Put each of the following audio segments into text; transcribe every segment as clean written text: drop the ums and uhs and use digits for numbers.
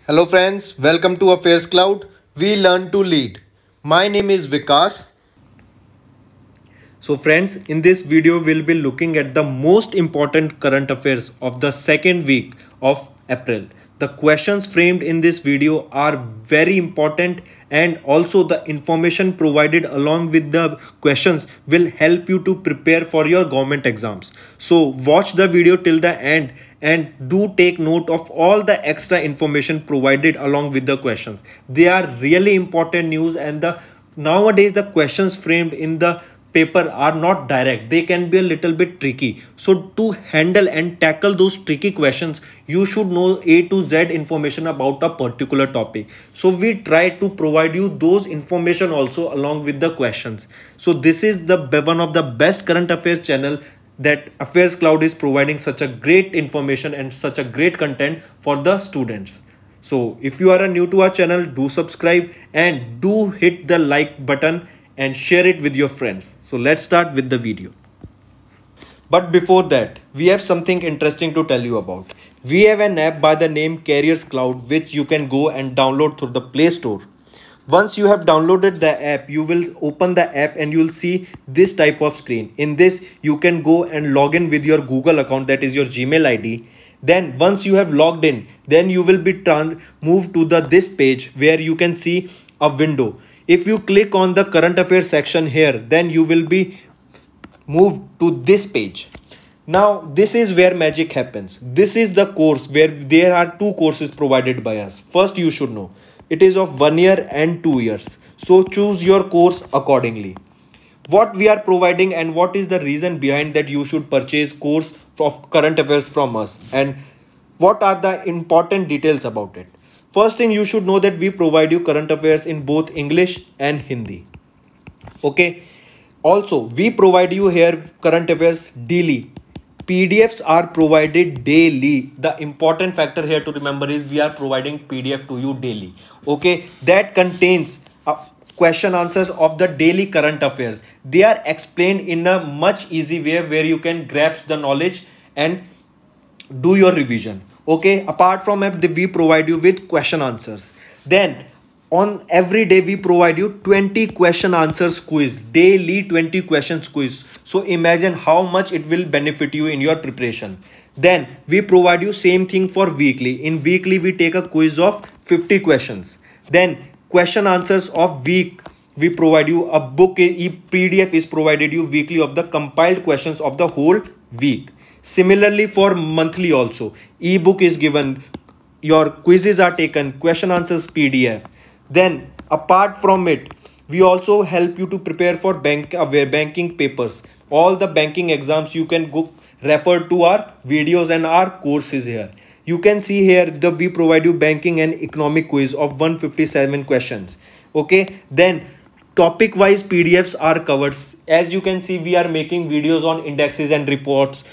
Hello friends, welcome to AffairsCloud. We learn to lead. My name is Vikas. So friends, in this video we'll be looking at the most important current affairs of the second week of April. The questions framed in this video are very important, and also the information provided along with the questions will help you to prepare for your government exams. So watch the video till the end and do take note of all the extra information provided along with the questions. They are really important news, and the nowadays the questions framed in the paper are not direct. They can be a little bit tricky. So to handle and tackle those tricky questions, you should know A to Z information about a particular topic. So we try to provide you those information also along with the questions. So this is the one of the best current affairs channel that AffairsCloud is providing such a great information and such a great content for the students. So if you are new to our channel, do subscribe and do hit the like button and share it with your friends. So let's start with the video. But before that, we have something interesting to tell you about. We have an app by the name AffairsCloud, which you can go and download through the Play Store. Once you have downloaded the app, you will open the app and you will see this type of screen. In this, you can go and log in with your Google account, that is your Gmail ID. Then once you have logged in, then you will be moved to this page where you can see a window. If you click on the current affairs section here, then you will be moved to this page. Now this is where magic happens. This is the course where there are two courses provided by us. First, you should know it is of 1 year and 2 years. So choose your course accordingly. What we are providing and what is the reason behind that you should purchase course of current affairs from us, and what are the important details about it. First thing, you should know that we provide you current affairs in both English and Hindi. Okay. Also, we provide you here current affairs daily. PDFs are provided daily. The important factor here to remember is we are providing PDF to you daily. Okay. That contains question answers of the daily current affairs. They are explained in a much easy way where you can grasp the knowledge and do your revision. Okay, apart from that, we provide you with question answers. Then on every day we provide you 20 question answers quiz, daily 20 questions quiz. So imagine how much it will benefit you in your preparation. Then we provide you same thing for weekly. In weekly we take a quiz of 50 questions. Then question answers of week, we provide you a book. PDF is provided you weekly of the compiled questions of the whole week. Similarly for monthly also, ebook is given, your quizzes are taken, question answers PDF. Then apart from it, we also help you to prepare for banking papers. All the banking exams you can go refer to our videos and our courses here. You can see here that we provide you banking and economic quiz of 157 questions. Okay, then topic wise PDFs are covered. As you can see, we are making videos on indexes and reports,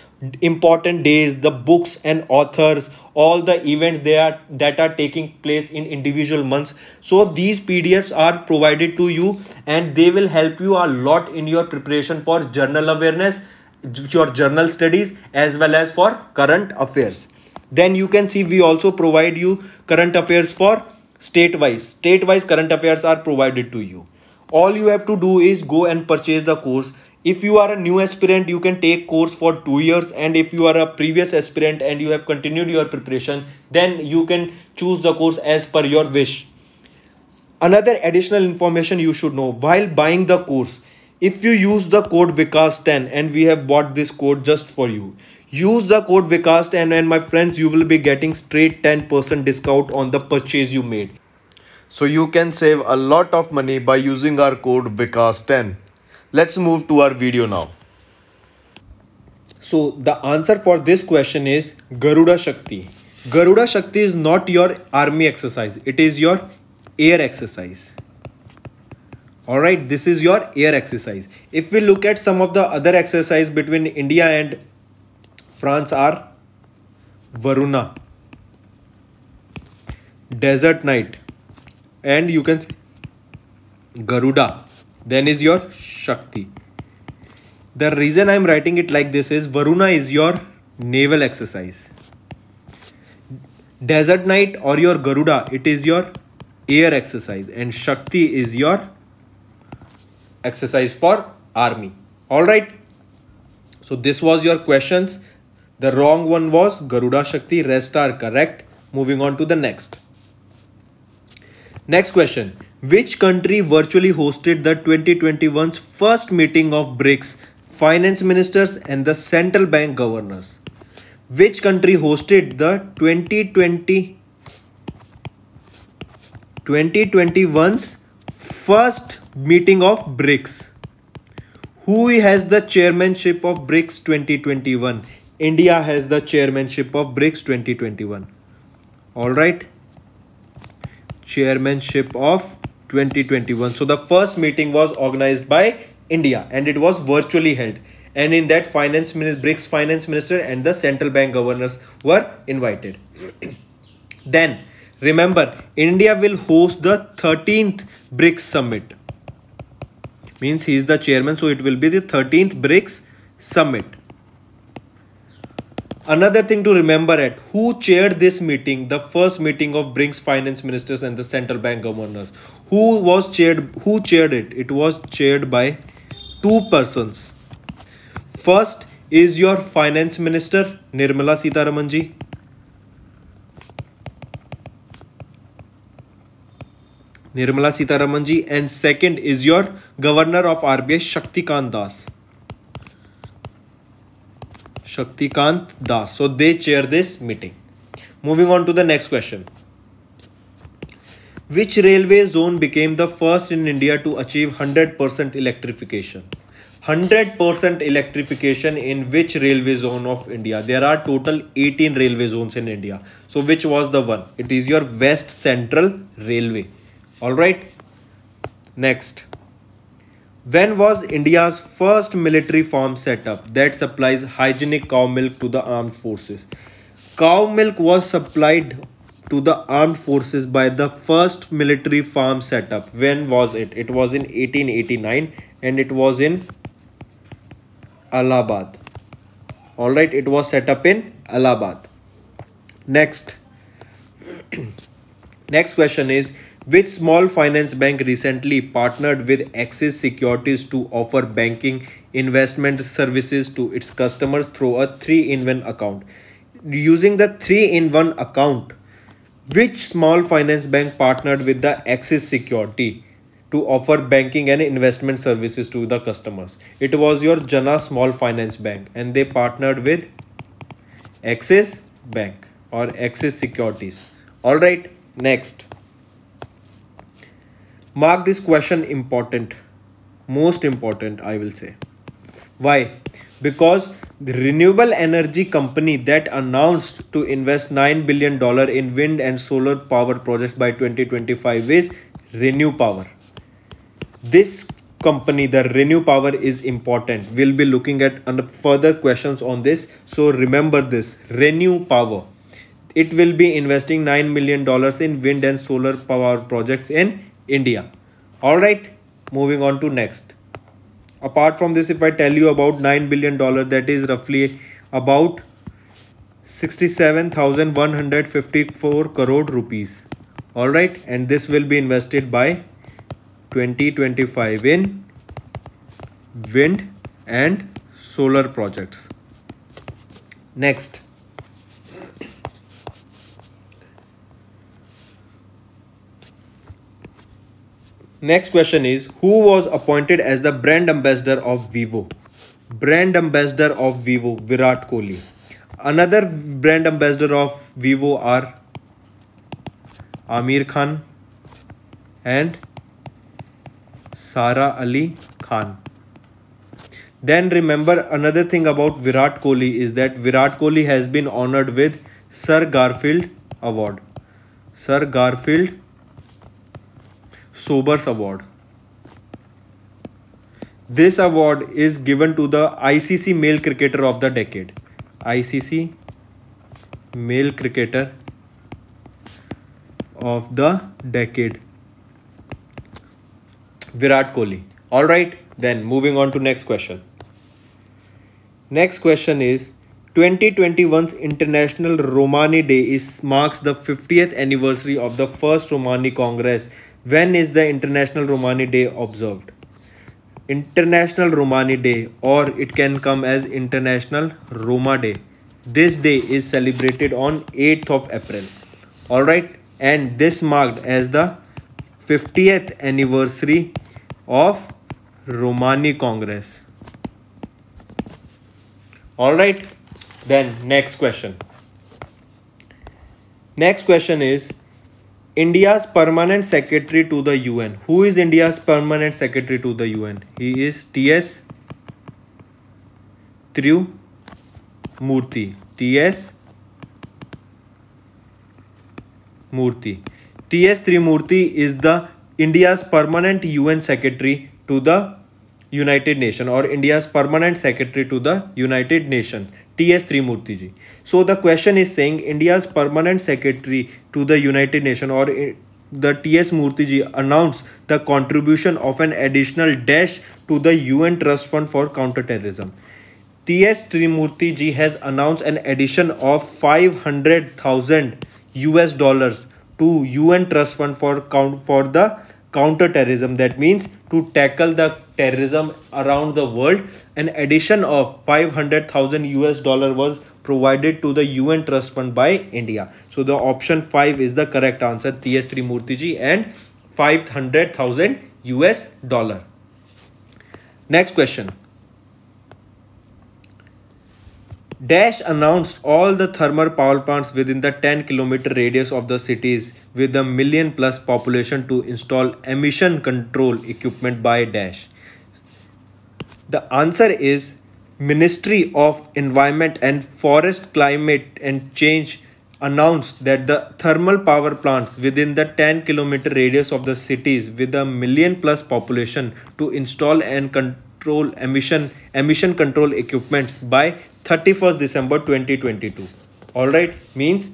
important days, the books and authors, all the events that are taking place in individual months. So these PDFs are provided to you and they will help you a lot in your preparation for journal awareness, your journal studies, as well as for current affairs. Then you can see we also provide you current affairs for state-wise. State-wise current affairs are provided to you. All you have to do is go and purchase the course. If you are a new aspirant, you can take course for 2 years, and if you are a previous aspirant and you have continued your preparation, then you can choose the course as per your wish. Another additional information you should know while buying the course, if you use the code Vikas10, and we have bought this code just for you, use the code Vikas10 and my friends, you will be getting straight 10% discount on the purchase you made. So you can save a lot of money by using our code Vikas10. Let's move to our video now. So the answer for this question is Garuda Shakti. Garuda Shakti is not your army exercise. It is your air exercise. Alright, this is your air exercise. If we look at some of the other exercise between India and France are Varuna, Desert Night, and you can see Garuda. Then is your Shakti. The reason I am writing it like this is Varuna is your naval exercise. Desert Knight or your Garuda, it is your air exercise, and Shakti is your exercise for army. All right. So this was your questions. The wrong one was Garuda Shakti. Rest are correct. Moving on to the next. Next question. Which country virtually hosted the 2021's first meeting of BRICS finance ministers and the central bank governors? Which country hosted the 2021's first meeting of BRICS? Who has the chairmanship of BRICS 2021? India has the chairmanship of BRICS 2021. All right. Chairmanship of 2021. So the first meeting was organized by India and it was virtually held. And in that BRICS finance minister and the central bank governors were invited. Then remember, India will host the 13th BRICS summit. Means he is the chairman, so it will be the 13th BRICS summit. Another thing to remember at who chaired this meeting, the first meeting of BRICS finance ministers and the central bank governors. Who chaired it? It was chaired by two persons. First is your finance minister Nirmala Sitharaman ji. Nirmala Sitharaman ji, and second is your governor of RBI Shaktikant Das. Shaktikant Das. So they chair this meeting. Moving on to the next question. Which railway zone became the first in India to achieve 100% electrification? 100% electrification in which railway zone of India? There are total 18 railway zones in India. So which was the one? It is your West Central Railway. All right. Next. When was India's first military farm set up that supplies hygienic cow milk to the armed forces? Cow milk was supplied to the armed forces by the first military farm setup. When was it? It was in 1889 and it was in Allahabad. All right, it was set up in Allahabad. Next. Next question is, which small finance bank recently partnered with Axis Securities to offer banking investment services to its customers through a 3-in-1 account? Using the 3-in-1 account, which small finance bank partnered with the Axis Security to offer banking and investment services to the customers? It was your Jana Small Finance Bank and they partnered with Axis Bank or Axis Securities. All right, next. Mark this question important, most important, I will say. Why? Because the renewable energy company that announced to invest $9 billion in wind and solar power projects by 2025 is Renew Power. This company, the Renew Power, is important. We'll be looking at further questions on this. So remember this, Renew Power. It will be investing $9 million in wind and solar power projects in India. All right, moving on to next. Apart from this, if I tell you about $9 billion, that is roughly about 67,154 crore rupees. All right, and this will be invested by 2025 in wind and solar projects. Next. Next question is, who was appointed as the brand ambassador of Vivo? Brand ambassador of Vivo, Virat Kohli. Another brand ambassador of Vivo are Amir Khan and Sara Ali Khan. Then remember another thing about Virat Kohli is that Virat Kohli has been honored with Sir Garfield Award. Sir Garfield Sobers Award. This award is given to the ICC Male Cricketer of the Decade. ICC Male Cricketer of the Decade, Virat Kohli. Alright, then moving on to next question. Next question is, 2021's International Romani Day marks the 50th anniversary of the first Romani Congress. When is the International Romani Day observed? International Romani Day, or it can come as International Roma Day. This day is celebrated on 8th of April. Alright, and this marked as the 50th anniversary of Romani Congress. Alright, then next question. Next question is India's permanent secretary to the UN. Who is India's permanent secretary to the UN? He is T.S. Murthy. T.S. Murthy. T.S. Murthy is the India's permanent UN secretary to the United Nations, or India's permanent secretary to the United Nations. T.S. Murthy ji. So the question is saying India's permanent secretary to the United Nations, or the T.S. Murthy ji, announced the contribution of an additional dash to the UN Trust Fund for Counterterrorism. T.S. Murthy ji has announced an addition of $500,000 to UN Trust Fund for the counterterrorism. That means to tackle the terrorism around the world. An addition of $500,000 was provided to the UN Trust Fund by India. So the option 5 is the correct answer. T.S. Murthy ji and $500,000. Next question. Dash announced all the thermal power plants within the 10-kilometer radius of the cities with a million plus population to install emission control equipment by Dash. The answer is Ministry of Environment and Forest, Climate and Change announced that the thermal power plants within the 10-kilometer radius of the cities with a million plus population to install and control emission control equipments by 31st December 2022. Alright, means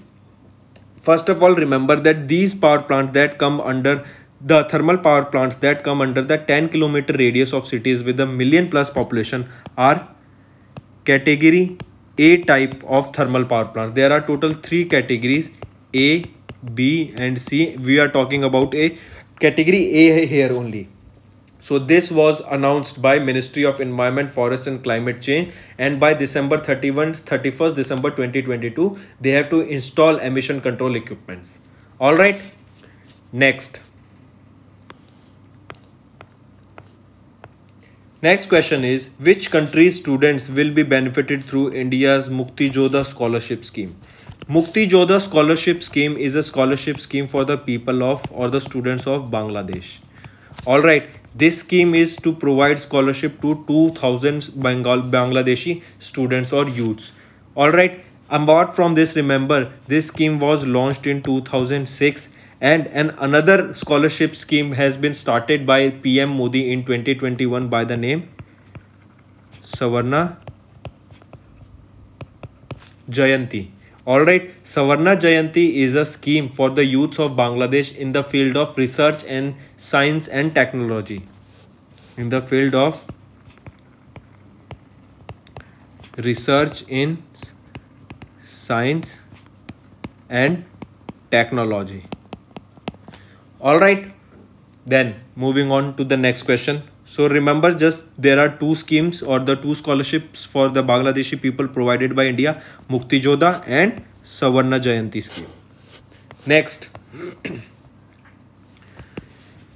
first of all remember that these power plants that come under the thermal power plants that come under the 10-kilometer radius of cities with a million plus population are category A type of thermal power plants. There are total 3 categories, A, B and C. We are talking about a category A here only. So this was announced by Ministry of Environment, Forest and Climate Change, and by December 31st December 2022, they have to install emission control equipments. Alright, next. Next question is, which country's students will be benefited through India's Mukti Jodha scholarship scheme? Mukti Jodha scholarship scheme is a scholarship scheme for the people of or the students of Bangladesh. Alright, this scheme is to provide scholarship to 2000 Bangladeshi students or youths. Alright, apart from this, remember this scheme was launched in 2006 and another scholarship scheme has been started by PM Modi in 2021 by the name Savarna Jayanti. Alright, Savarna Jayanti is a scheme for the youths of Bangladesh in the field of research and science and technology. In the field of research in science and technology. Alright, then moving on to the next question. So remember, just there are 2 schemes or the 2 scholarships for the Bangladeshi people provided by India, Mukti Jodha and Savarna Jayanti scheme. Next.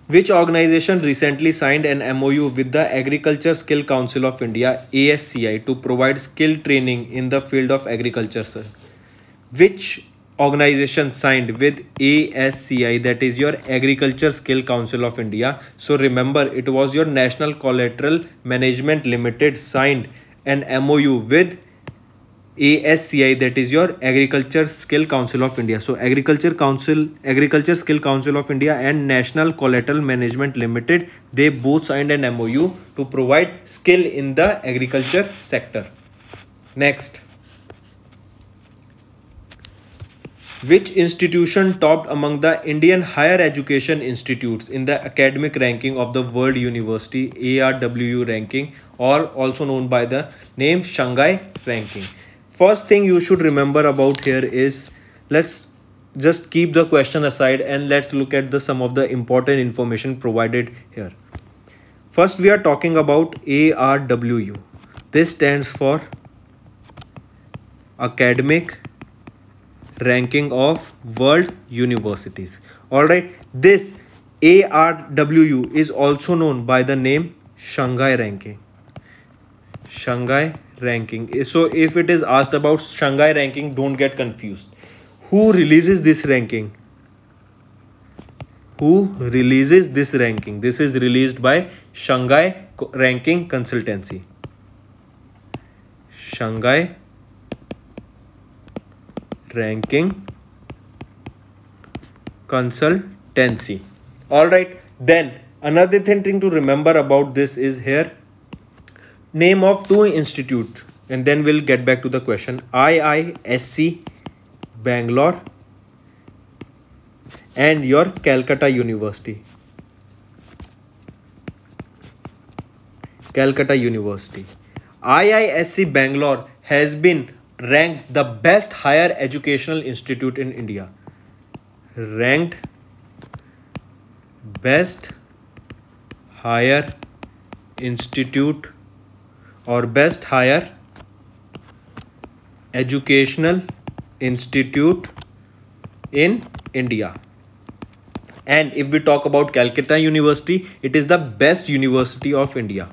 Which organization recently signed an MOU with the Agriculture Skill Council of India, ASCI, to provide skill training in the field of agriculture, sir? Which organization signed with ASCI, that is your Agriculture Skill Council of India? So remember, it was your National Collateral Management Limited signed an MOU with ASCI, that is your Agriculture Skill Council of India. So Agriculture Skill Council of India and National Collateral Management Limited, they both signed an MOU to provide skill in the agriculture sector. Next. Which institution topped among the Indian higher education institutes in the academic ranking of the World University ARWU ranking, or also known by the name Shanghai ranking? first thing you should remember about here is, let's just keep the question aside and let's look at some of the important information provided here. First, we are talking about ARWU. This stands for Academic Ranking of World Universities. Alright, this ARWU is also known by the name Shanghai Ranking. Shanghai Ranking. So if it is asked about Shanghai Ranking, don't get confused. Who releases this ranking? Who releases this ranking? This is released by Shanghai Ranking Consultancy. Shanghai Ranking Consultancy. Alright, then another thing to remember about this is here, name of two institutes, and then we'll get back to the question. IISc Bangalore and your Calcutta University. Calcutta University. IISc Bangalore has been ranked the best higher educational institute in India. Ranked best higher institute or best higher educational institute in India. And if we talk about Calcutta University, it is the best university of India.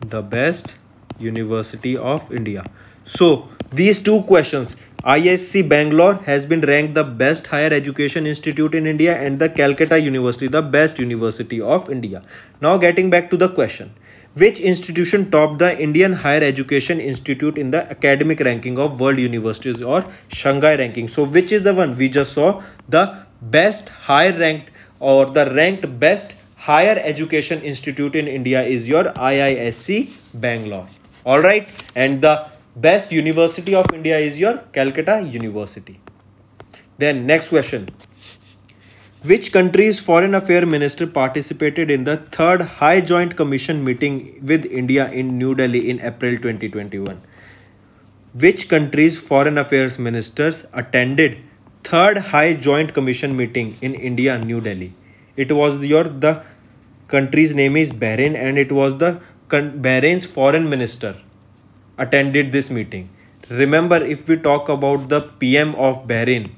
The best university of India. So these two questions, IISc Bangalore has been ranked the best higher education institute in India, and the Calcutta University the best university of India. Now getting back to the question, which institution topped the Indian Higher Education Institute in the academic ranking of world universities or Shanghai ranking? So which is the one we just saw? The best higher ranked or the ranked best higher education institute in India is your IISc Bangalore. Alright, and the best university of India is your Calcutta University. Then next question. Which country's foreign affairs minister participated in the third High Joint Commission meeting with India in New Delhi in April 2021? Which country's foreign affairs ministers attended third High Joint Commission meeting in India, New Delhi? It was the country's name is Bahrain, and it was the Bahrain's foreign minister attended this meeting. Remember, if we talk about the PM of Bahrain,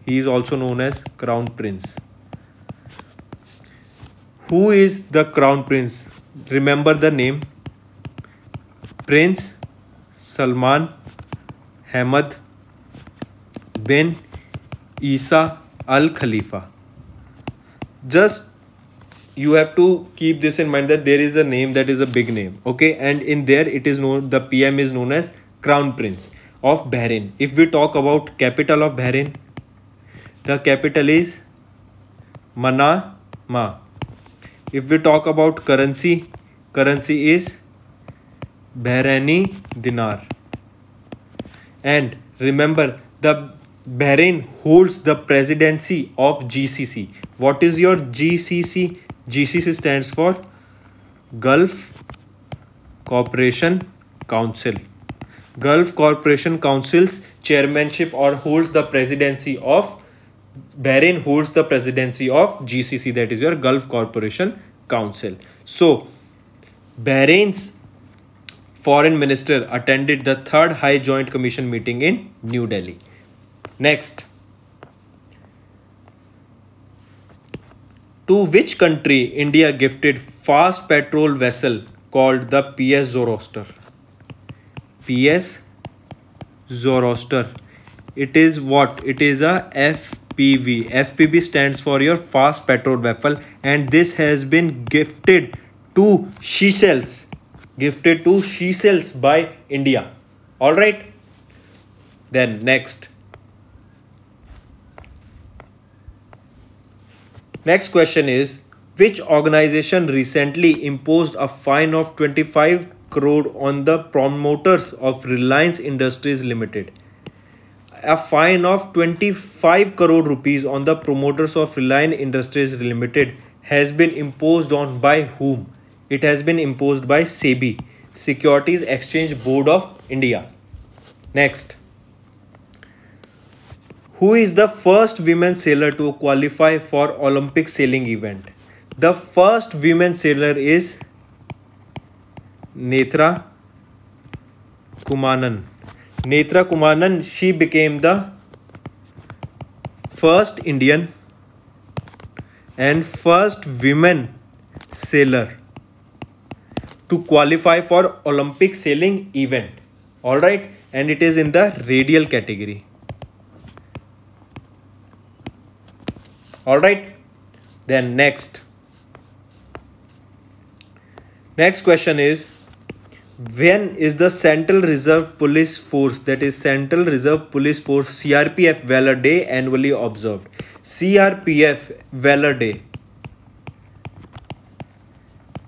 he is also known as Crown Prince. Who is the Crown Prince? Remember the name. Prince Salman Hamad bin Isa Al Khalifa. Just you have to keep this in mind that there is a name that is a big name, okay, and in there it is known, the PM is known as Crown Prince of Bahrain. If we talk about capital of Bahrain, the capital is Manama. If we talk about currency is Bahraini dinar. And remember, the Bahrain holds the presidency of GCC. What is your GCC? GCC stands for Gulf Cooperation Council. Gulf Cooperation Council's chairmanship or holds the presidency of Bahrain holds the presidency of GCC, that is your Gulf Cooperation Council. So Bahrain's foreign minister attended the third High Joint Commission meeting in New Delhi. Next, to which country India gifted fast patrol vessel called the PS Zoroaster? PS Zoroaster. It is what? It is a FPV. FPV stands for your fast patrol vessel, and this has been gifted to Seychelles. Gifted to Seychelles by India. Alright. Then next. Next question is, which organization recently imposed a fine of 25 crore on the promoters of Reliance Industries Limited? A fine of 25 crore rupees on the promoters of Reliance Industries Limited has been imposed on by whom? It has been imposed by SEBI, Securities Exchange Board of India. Next. Who is the first women sailor to qualify for Olympic sailing event? The first women sailor is Netra Kumanan. Netra Kumanan, she became the first Indian and first women sailor to qualify for Olympic sailing event. Alright, and it is in the radial category. Alright, then next question is, when is the Central Reserve Police Force, that is Central Reserve Police Force CRPF Valor Day annually observed? CRPF Valor Day.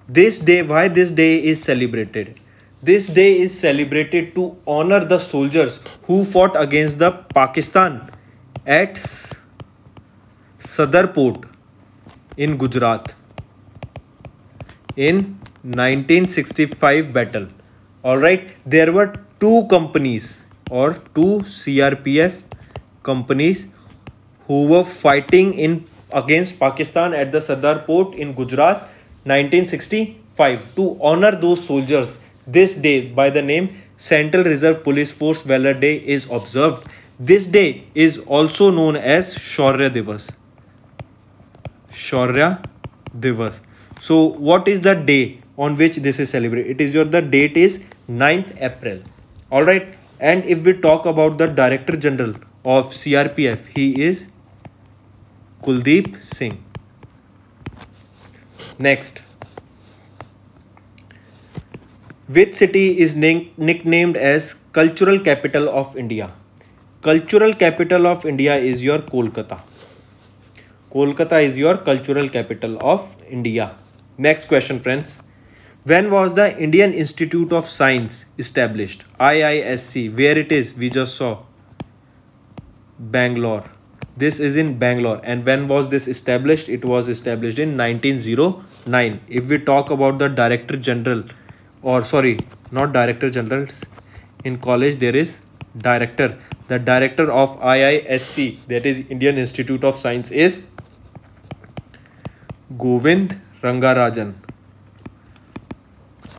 This day, why this day is celebrated? This day is celebrated to honor the soldiers who fought against the Pakistan at Sadar Port in Gujarat in 1965 battle. Alright, there were two companies or two CRPF companies who were fighting against Pakistan at the Sadar Port in Gujarat 1965. To honor those soldiers, this day by the name Central Reserve Police Force Valor Day is observed. This day is also known as Shaurya Divas. Shaurya Divas. So what is the day on which this is celebrated? The date is 9th April. Alright, and if we talk about the Director General of CRPF, he is Kuldeep Singh. Next. Which city is nicknamed as Cultural Capital of India? Cultural Capital of India is your Kolkata. Kolkata is your Cultural Capital of India. Next question, friends. When was the Indian Institute of Science established? IISC. Where it is? We just saw Bangalore. This is in Bangalore. And when was this established? It was established in 1909. If we talk about the Director General, or sorry, not Director General, in college there is Director. The Director of IISC, that is Indian Institute of Science, is Govind Rangarajan.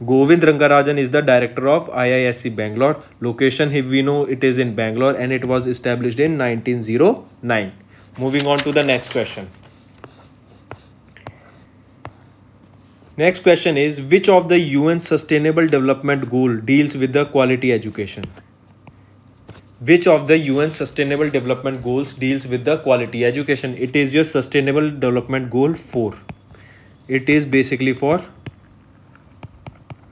Govind Rangarajan is the Director of IISC Bangalore. Location, we know it is in Bangalore and it was established in 1909. Moving on to the next question. Next question is, which of the UN Sustainable Development Goal deals with the quality education? Which of the UN Sustainable Development Goals deals with the quality education? It is your Sustainable Development Goal 4. It is basically for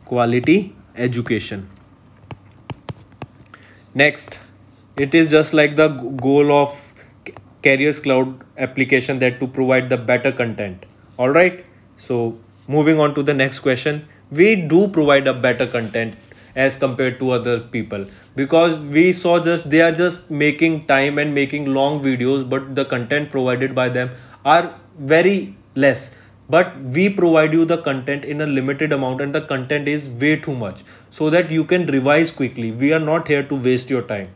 quality education. Next, it is just like the goal of AffairsCloud application, that to provide the better content. Alright, so moving on to the next question. We do provide a better content as compared to other people, because we saw they are just making time and making long videos, but the content provided by them are very less. But we provide you the content in a limited amount, and the content is way too much, so that you can revise quickly. We are not here to waste your time.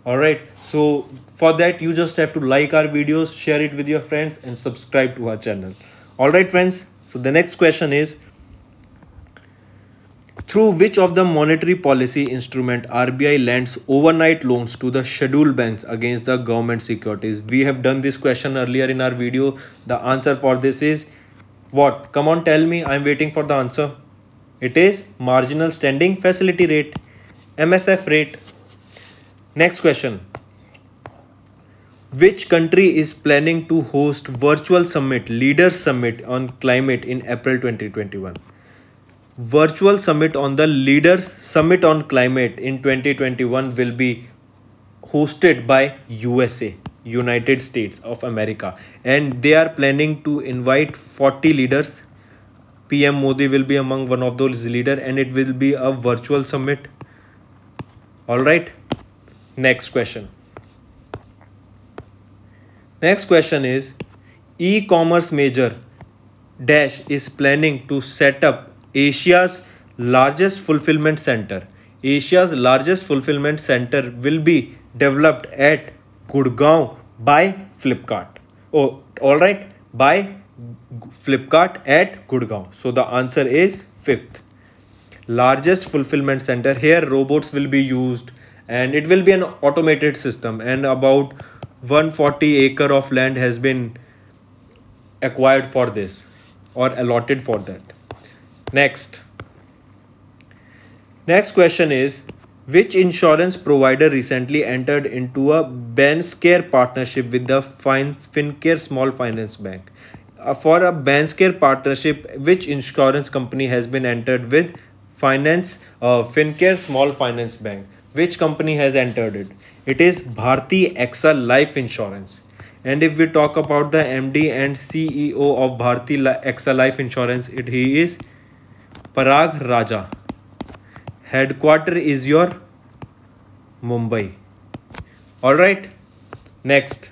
Alright, so for that you just have to like our videos, share it with your friends and subscribe to our channel. Alright friends, so the next question is, through which of the monetary policy instrument RBI lends overnight loans to the scheduled banks against the government securities? We have done this question earlier in our video. The answer for this is what? Come on, tell me. I'm waiting for the answer. It is marginal standing facility rate, MSF rate. Next question. Which country is planning to host virtual summit, Leaders Summit on Climate in April 2021? Virtual summit on the Leaders Summit on Climate in 2021 will be hosted by USA, United States of America, and they are planning to invite 40 leaders. PM Modi will be among one of those leaders, and it will be a virtual summit. Alright, next question. Next question is, e-commerce major Dash is planning to set up Asia's largest fulfillment center Asia's largest fulfillment center will be developed at Gurgaon by Flipkart. Oh, alright, by Flipkart at Gurgaon. So the answer is fifth. Largest fulfillment center. Here robots will be used and it will be an automated system, and about 140 acre of land has been acquired for this or allotted for that. Next question is, which insurance provider recently entered into a Bancare partnership with the Fincare Small Finance Bank? For a Bancare partnership, which insurance company has been entered with Fincare Small Finance Bank? Which company has entered it? It is Bharti AXA Life Insurance. And if we talk about the MD and CEO of Bharti AXA Life Insurance, he is Parag Raja. Headquarter is your Mumbai. Alright. Next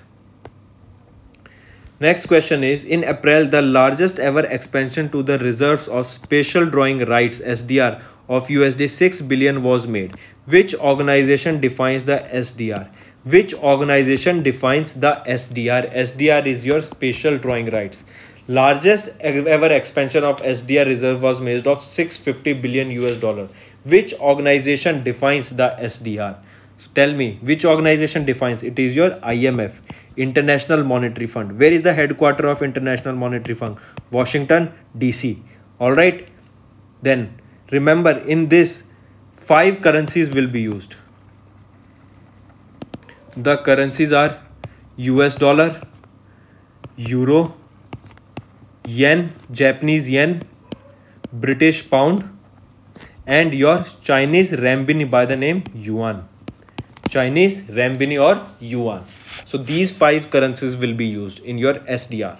question is, in April, the largest ever expansion to the reserves of special drawing rights SDR of USD 6 billion was made. Which organization defines the SDR? Which organization defines the SDR? SDR is your special drawing rights. Largest ever expansion of SDR reserve was made of 650 billion US dollar. Which organization defines the SDR? So tell me, which organization defines? It is your IMF, International Monetary Fund. Where is the headquarter of International Monetary Fund? Washington, DC. Alright. Then remember, in this 5 currencies will be used. The currencies are US dollar, euro, yen, Japanese yen, British pound, and your Chinese renminbi by the name yuan. Chinese renminbi or yuan. So these 5 currencies will be used in your SDR.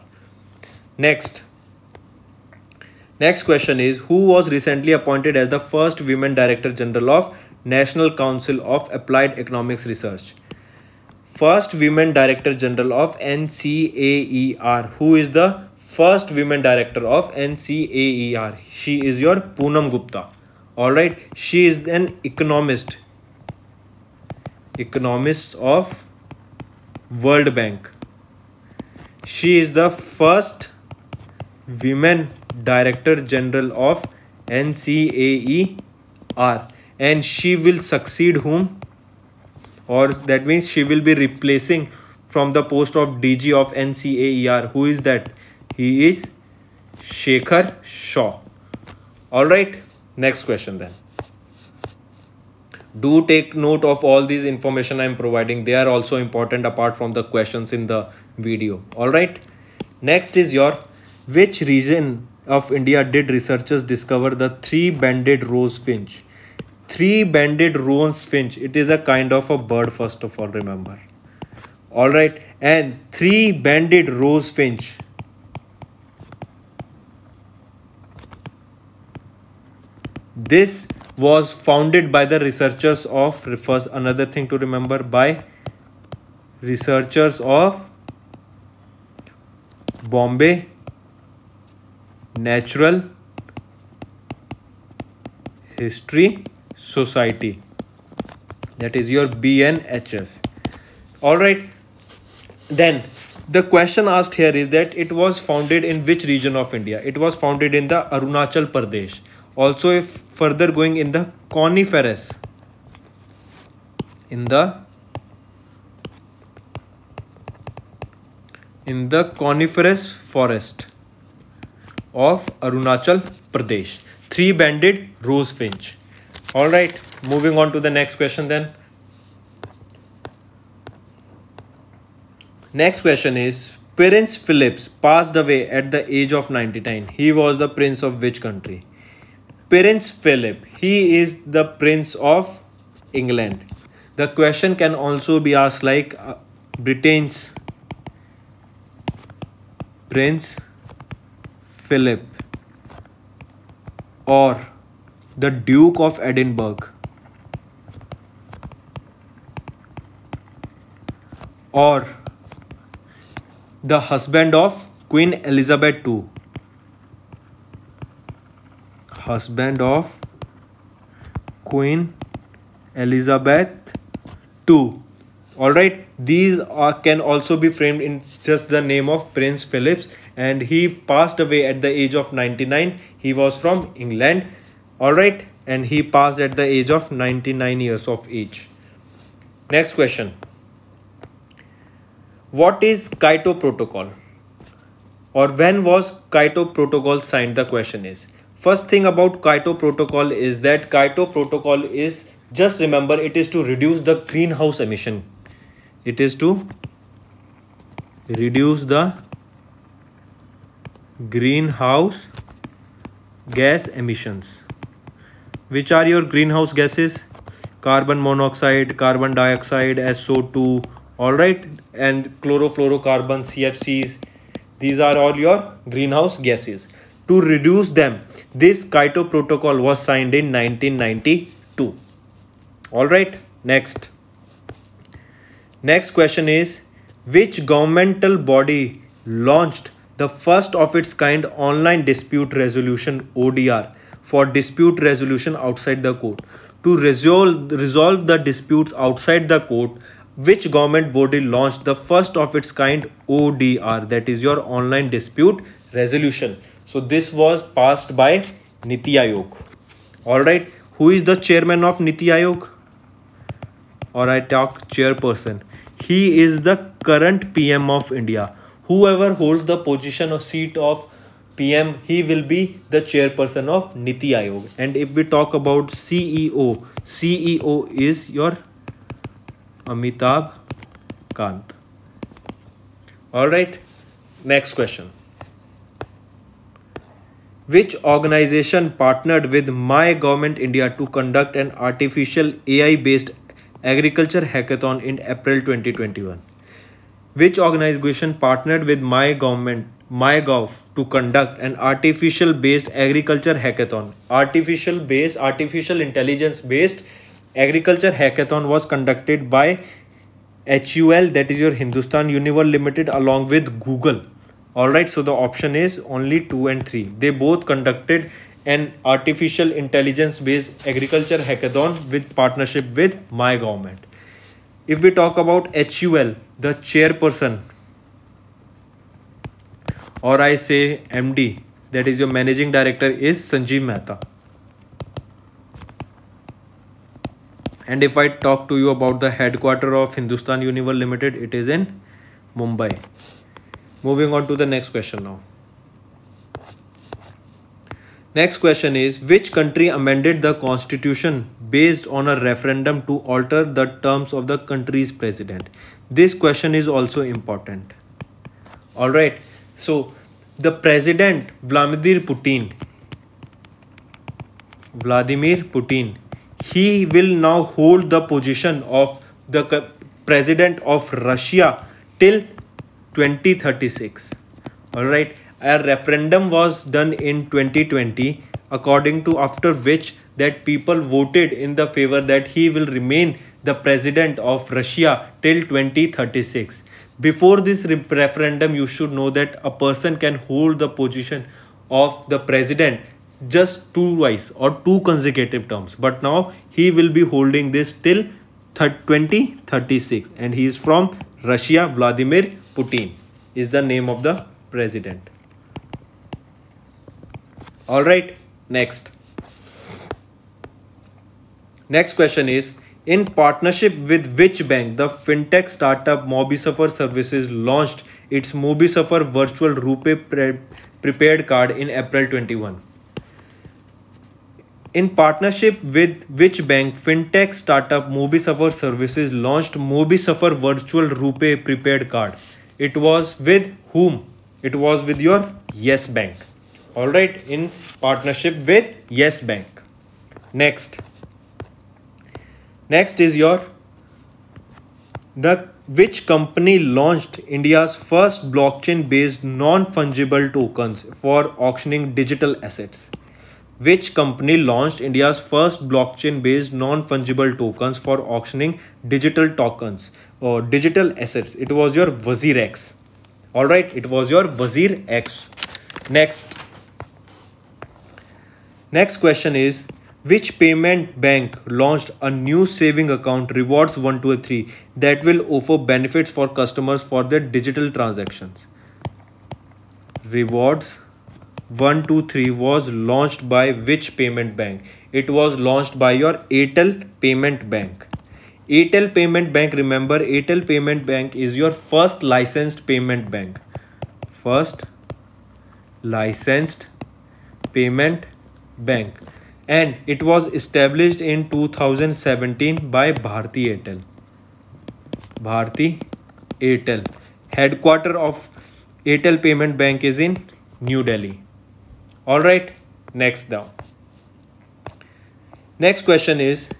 Next question is, who was recently appointed as the first Women Director General of National Council of Applied Economics Research? First Women Director General of NCAER. Who is the first Women Director of NCAER? She is your Poonam Gupta. Alright, she is an economist of World Bank. She is the first Women Director General of NCAER, and she will succeed whom? Or that means she will be replacing from the post of DG of NCAER. Who is that? He is Shekhar Shaw. Alright, next question then. Do take note of all these information I am providing. They are also important apart from the questions in the video. Alright. Next is your, which region of India did researchers discover the 3-banded rose finch? 3-banded rose finch. It is a kind of a bird, first of all, remember. Alright. And 3-banded rose finch. This was founded by the researchers of, first another thing to remember, by researchers of Bombay Natural History Society. That is your BNHS. Alright. Then the question asked here is that it was founded in which region of India? It was founded in the Arunachal Pradesh. Also, if further going in the coniferous, in the coniferous forest of Arunachal Pradesh. 3-banded rose finch. Alright, moving on to the next question then. Next question is, Prince Philip passed away at the age of 99. He was the prince of which country? Prince Philip, he is the Prince of England. The question can also be asked like Britain's Prince Philip or the Duke of Edinburgh or the husband of Queen Elizabeth II. Husband of Queen Elizabeth II. Alright, these can also be framed in just the name of Prince Philip, and he passed away at the age of 99. He was from England. Alright, and he passed at the age of 99 years of age. Next question. What is Kyoto Protocol? Or when was Kyoto Protocol signed? The question is. First thing about Kyoto Protocol is that Kyoto Protocol is, just remember, it is to reduce the greenhouse emission. It is to reduce the greenhouse gas emissions. Which are your greenhouse gases? Carbon monoxide, carbon dioxide, SO2, alright, and chlorofluorocarbon, CFCs. These are all your greenhouse gases. To reduce them, this Kyoto Protocol was signed in 1992. Alright, next. Next question is, which governmental body launched the first of its kind online dispute resolution ODR for dispute resolution outside the court? To resolve the disputes outside the court, which government body launched the first of its kind ODR, that is your online dispute resolution? So this was passed by Niti Aayog. Alright, who is the chairman of Niti Aayog? Or I talk chairperson. He is the current PM of India. Whoever holds the position or seat of PM, he will be the chairperson of Niti Aayog. And if we talk about CEO, CEO is your Amitabh Kant. Alright, next question. Which organization partnered with My Government India to conduct an artificial AI based agriculture hackathon in April 2021? Which organization partnered with MyGov to conduct an artificial based agriculture hackathon? Artificial intelligence based agriculture hackathon was conducted by HUL, that is your Hindustan Unilever Limited, along with Google. Alright, so the option is only 2 and 3. They both conducted an artificial intelligence based agriculture hackathon with partnership with My Government. If we talk about HUL, the chairperson, or I say MD, that is your managing director, is Sanjeev Mehta. And if I talk to you about the headquarter of Hindustan Unilever Limited, it is in Mumbai. Moving on to the next question now. Next question is, which country amended the constitution based on a referendum to alter the terms of the country's president? This question is also important. Alright, so the president Vladimir Putin, he will now hold the position of the president of Russia till 2036. Alright, a referendum was done in 2020, according to after which that people voted in the favor that he will remain the president of Russia till 2036. Before this referendum, you should know that a person can hold the position of the president just twice or 2 consecutive terms, but now he will be holding this till 2036, and he is from Russia. Vladimir Putin is the name of the president. Alright, next question is, in partnership with which bank the fintech startup Mobisuffer Services launched its Mobisuffer virtual RuPay prepaid card in April 21? In partnership with which bank fintech startup Mobisuffer Services launched Mobisuffer virtual RuPay prepaid card? It was with whom? It was with your Yes Bank. Alright, in partnership with Yes Bank. Next is your which company launched India's first blockchain based non-fungible tokens for auctioning digital assets? Which company launched India's first blockchain based non-fungible tokens for auctioning digital tokens or digital assets? It was your WazirX. Alright, it was your WazirX. Next question is, Which payment bank launched a new saving account Rewards 123 that will offer benefits for customers for their digital transactions? Rewards 123 was launched by which payment bank? It was launched by your Airtel Payment Bank. Airtel Payment Bank, remember, Airtel Payment Bank is your first licensed payment bank. First licensed payment bank. And it was established in 2017 by Bharti Airtel. Bharti Airtel. Headquarter of Airtel Payment Bank is in New Delhi. Alright, next down. Next question is,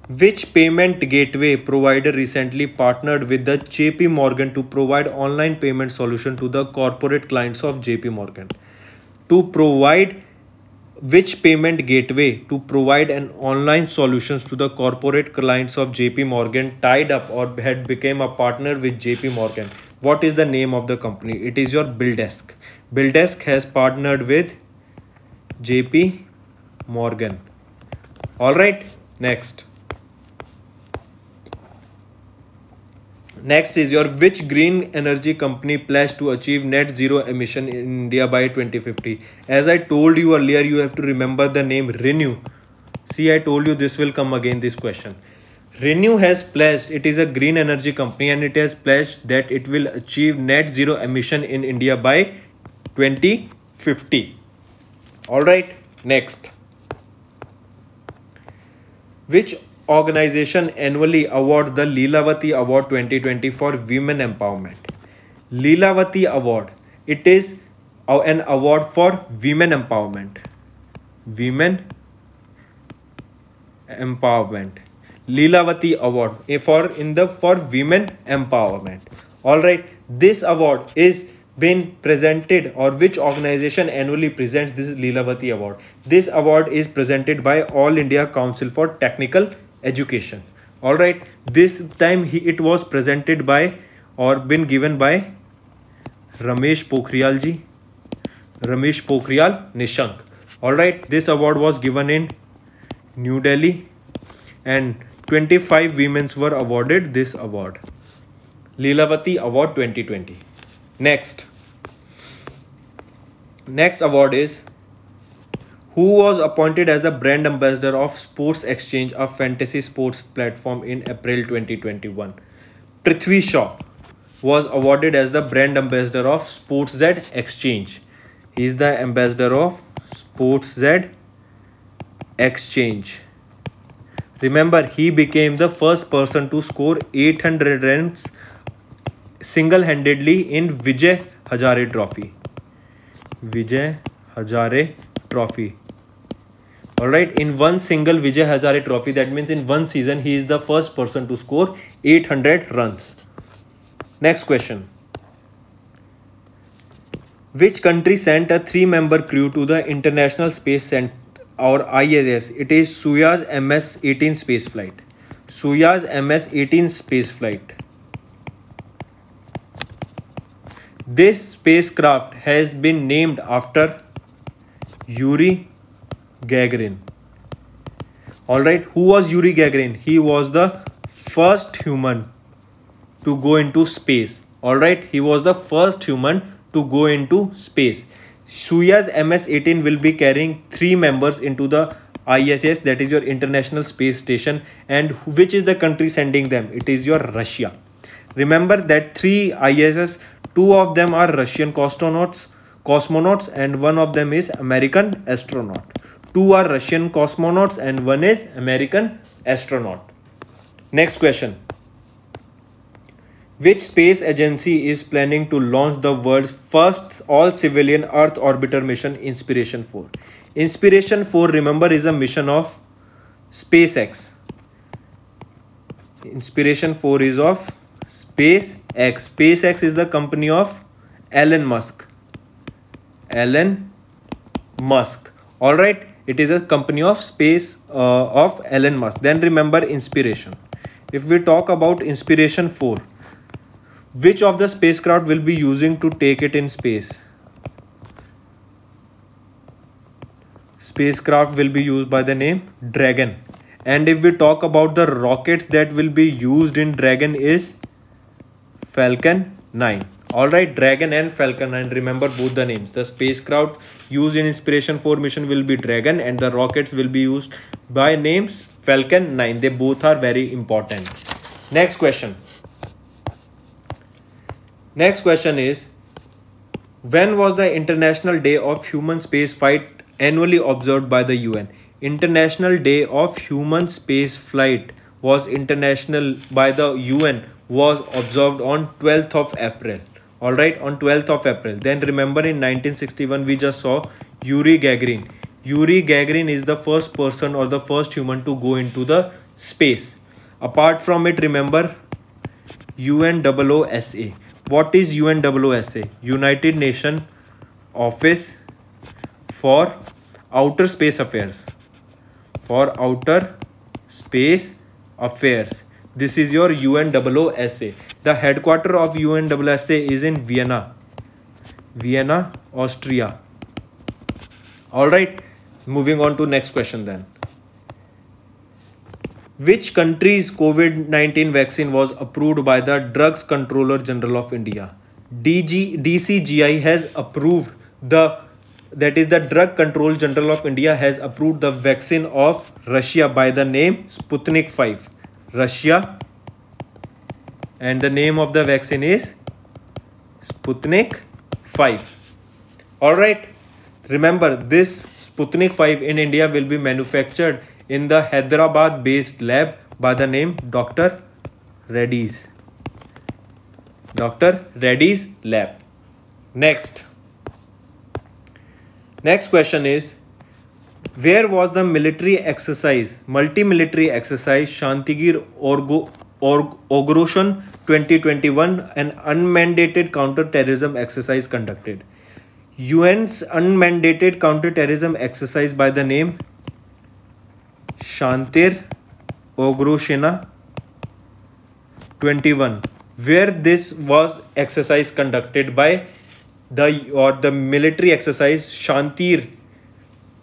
which payment gateway provider recently partnered with the JP Morgan to provide online payment solution to the corporate clients of JP Morgan? Which payment gateway to provide an online solutions to the corporate clients of JP Morgan tied up or had become a partner with JP Morgan? What is the name of the company? It is your BillDesk. BillDesk has partnered with JP Morgan. Alright, next. Next is your which green energy company pledged to achieve net zero emission in India by 2050? As I told you earlier, you have to remember the name Renew. See, I told you this will come again, this question. Renew has pledged, it is a green energy company, and it has pledged that it will achieve net zero emission in India by 2050. Alright, next. Which organization annually awards the Leelavati Award 2020 for women empowerment? Leelavati Award, it is an award for women empowerment. Women empowerment. Leelavati Award for women empowerment. Alright, this award is been presented, or which organization annually presents this Leelavati Award? This award is presented by All India Council for Technical Education. Alright, this time it was presented by or been given by Ramesh Pokhriyal Nishank. Alright, this award was given in New Delhi and 25 women were awarded this award. Leelavati Award 2020. Next award is, who was appointed as the brand ambassador of Sports Exchange, a fantasy sports platform, in April 2021? Prithvi Shaw was awarded as the brand ambassador of SportsZ Exchange. He is the ambassador of SportsZ Exchange. Remember, he became the first person to score 800 runs single-handedly in Vijay Hazare Trophy. Vijay Hazare Trophy. Alright, in one single Vijay Hazare Trophy, that means in one season, he is the first person to score 800 runs. Next question. Which country sent a 3-member crew to the International Space Center, or ISS? It is Soyuz MS-18 space flight. Soyuz MS-18 space flight. This spacecraft has been named after Yuri Gagarin. Alright, who was Yuri Gagarin? He was the first human to go into space. Alright, he was the first human to go into space. Soyuz MS-18 will be carrying 3 members into the ISS, that is your International Space Station. And which is the country sending them? It is your Russia. Remember that 3 ISS, 2 of them are Russian cosmonauts and 1 of them is American astronaut. 2 are Russian cosmonauts and 1 is American astronaut. Next question. Which space agency is planning to launch the world's first all-civilian Earth orbiter mission, Inspiration 4? Inspiration 4, remember, is a mission of SpaceX. Inspiration 4 is of SpaceX. SpaceX is the company of Elon Musk. Alright, it is a company of of Elon Musk. Then remember Inspiration. If we talk about Inspiration 4, which of the spacecraft will be using to take it in space? spacecraft will be used by the name Dragon. And if we talk about the rockets that will be used in Dragon is Falcon 9. Alright, Dragon and Falcon 9, remember both the names. The spacecraft used in Inspiration 4 mission will be Dragon and the rockets will be used by names Falcon 9. They both are very important. Next question. Next question is, when was the International Day of Human Spaceflight annually observed by the UN? International Day of Human Spaceflight was international by the UN was observed on 12th of April. Alright, on 12th of April. Then remember in 1961 we just saw Yuri Gagarin. Yuri Gagarin is the first person or the first human to go into the space. Apart from it, remember UNOOSA. What is UNOOSA? United Nations Office for Outer Space Affairs. For Outer Space Affairs. This is your UNOOSA. The headquarters of UNOOSA is in Vienna. Vienna, Austria. Alright, moving on to next question then. Which country's COVID-19 vaccine was approved by the Drugs Controller General of India? DCGI has approved the Drug Control General of India has approved the vaccine of Russia by the name Sputnik 5. Russia, and the name of the vaccine is Sputnik 5. Alright, remember this Sputnik 5 in India will be manufactured in the Hyderabad based lab by the name Dr. Reddy's. Dr. Reddy's lab. Next question is, where was the multi-military exercise Shantigir Operation 2021, an unmandated counter-terrorism exercise conducted? UN's unmandated counter-terrorism exercise by the name Shantir Operation 21, where this was exercise conducted by the military exercise Shantir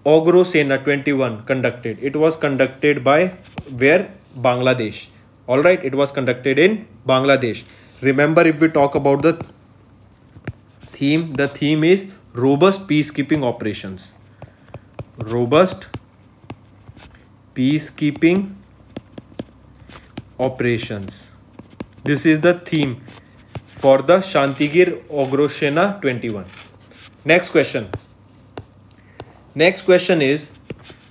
Operation 21 conducted. It was conducted by where? Bangladesh. Alright, it was conducted in Bangladesh. Remember, if we talk about the theme is robust peacekeeping operations. Robust peacekeeping operations. This is the theme for the Shantigir Operation 21. Next question is,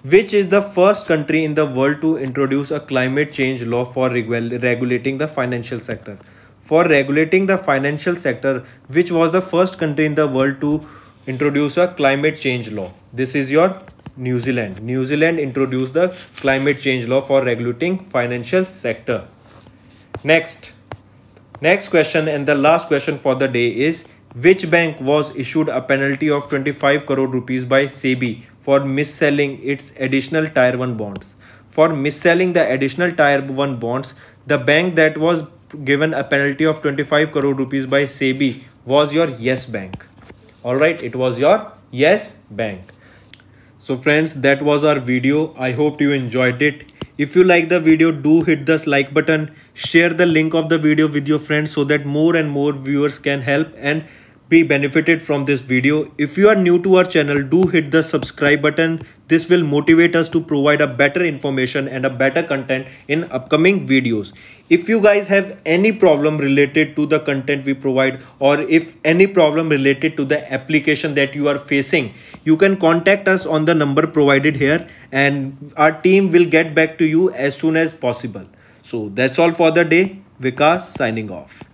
which is the first country in the world to introduce a climate change law for regulating the financial sector? For regulating the financial sector, which was the first country in the world to introduce a climate change law? This is your New Zealand. New Zealand introduced the climate change law for regulating financial sector. Next question and the last question for the day is, which bank was issued a penalty of 25 crore rupees by SEBI for mis-selling its additional Tier 1 bonds? For mis-selling the additional Tier 1 bonds, the bank that was given a penalty of 25 crore rupees by SEBI was your Yes Bank. Alright, it was your Yes Bank. So friends, that was our video. I hope you enjoyed it. If you like the video, do hit the like button. Share the link of the video with your friends so that more and more viewers can help and be benefited from this video. If you are new to our channel, do hit the subscribe button. This will motivate us to provide a better information and a better content in upcoming videos. If you guys have any problem related to the content we provide, or if any problem related to the application that you are facing, you can contact us on the number provided here and our team will get back to you as soon as possible. So that's all for the day. Vikas signing off.